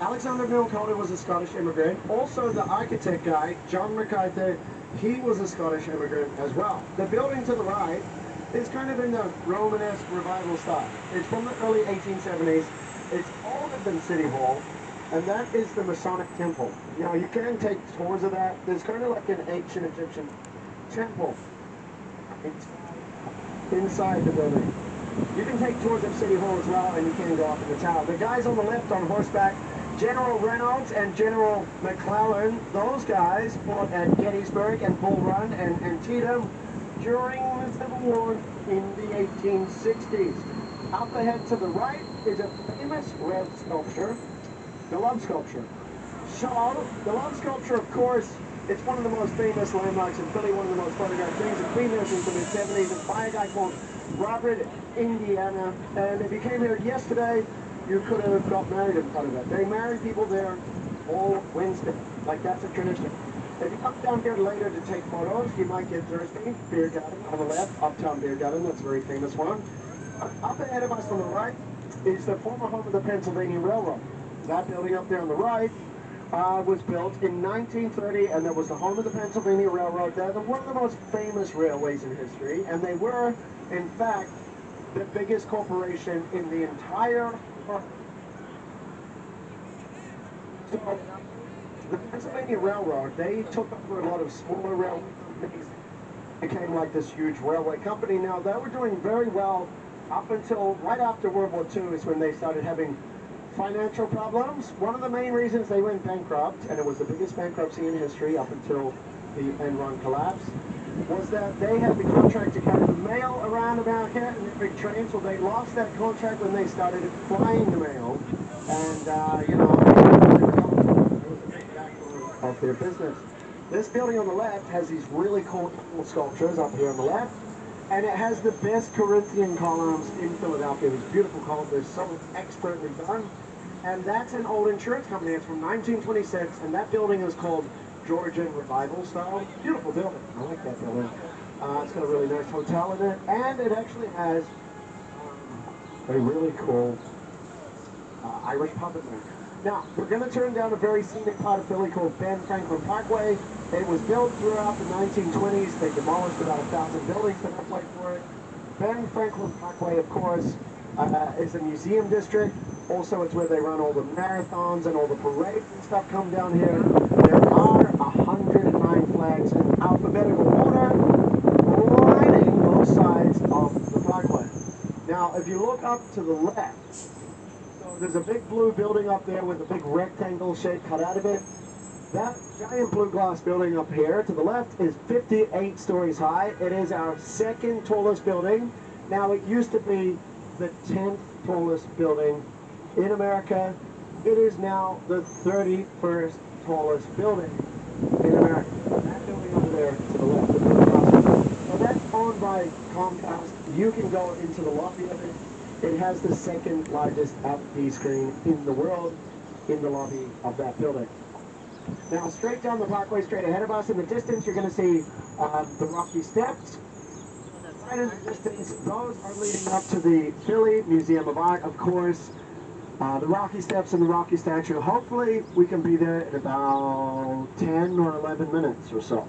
Alexander Milne was a Scottish immigrant. Also, the architect guy, John MacArthur, he was a Scottish immigrant as well. The building to the right is kind of in the Romanesque revival style. It's from the early 1870s. It's older than City Hall, and that is the Masonic Temple. Now, you can take tours of that. There's kind of like an ancient Egyptian temple inside the building. You can take tours of City Hall as well, and you can go up in the tower. The guys on the left on horseback, General Reynolds and General McClellan, those guys fought at Gettysburg and Bull Run and Antietam during the Civil War in the 1860s. Up ahead to the right is a famous red sculpture, the Love Sculpture. So, the Love Sculpture, of course, it's one of the most famous landmarks and really one of the most photographed things. It's been there since the mid-70s. It's by a guy called Robert Indiana, and if you came here yesterday, you could have got married in front of it. They marry people there all Wednesday, like that's a tradition. If you come down here later to take photos, you might get Thursday Beer Garden on the left, Uptown Beer Garden, that's a very famous one. Up ahead of us on the right is the former home of the Pennsylvania Railroad. That building up there on the right was built in 1930, and that was the home of the Pennsylvania Railroad. They're one of the most famous railways in history, and they were, in fact, the biggest corporation in the entire world. So, the Pennsylvania Railroad, they took over a lot of smaller railway companies, became like this huge railway company. Now, they were doing very well up until right after World War II is when they started having financial problems. One of the main reasons they went bankrupt, and it was the biggest bankruptcy in history up until the Enron collapse, was that they had the contract to carry the mail around America in their big trains. Well, they lost that contract when they started flying the mail, and you know, it was a big backbone of their business. This building on the left has these really cool sculptures up here on the left, and it has the best Corinthian columns in Philadelphia. These beautiful columns, they're so expertly done. And that's an old insurance company. It's from 1926, and that building is called Georgian Revival Style. Beautiful building. I like that building. It's got a really nice hotel in it, and it actually has a really cool Irish pub in there. Now, we're going to turn down a very scenic part of Philly called Ben Franklin Parkway. It was built throughout the 1920s. They demolished about 1,000 buildings to make way for it. Ben Franklin Parkway, of course, is a museum district. Also, it's where they run all the marathons and all the parades and stuff come down here. There are 109 flags in alphabetical order lining both sides of the parkway. Now, if you look up to the left, so there's a big blue building up there with a big rectangle shape cut out of it. That giant blue glass building up here to the left is 58 stories high. It is our second tallest building. Now, it used to be the 10th tallest building in America. It is now the 31st tallest building in America. That building over there to the left, the blue glass. Now, that's owned by Comcast. You can go into the lobby of it. It has the second largest LED screen in the world in the lobby of that building. Now, straight down the parkway, straight ahead of us in the distance, you're going to see the Rocky Steps. Right in the distance, those are leading up to the Philly Museum of Art, of course. The Rocky Steps and the Rocky Statue. Hopefully, we can be there in about 10 or 11 minutes or so.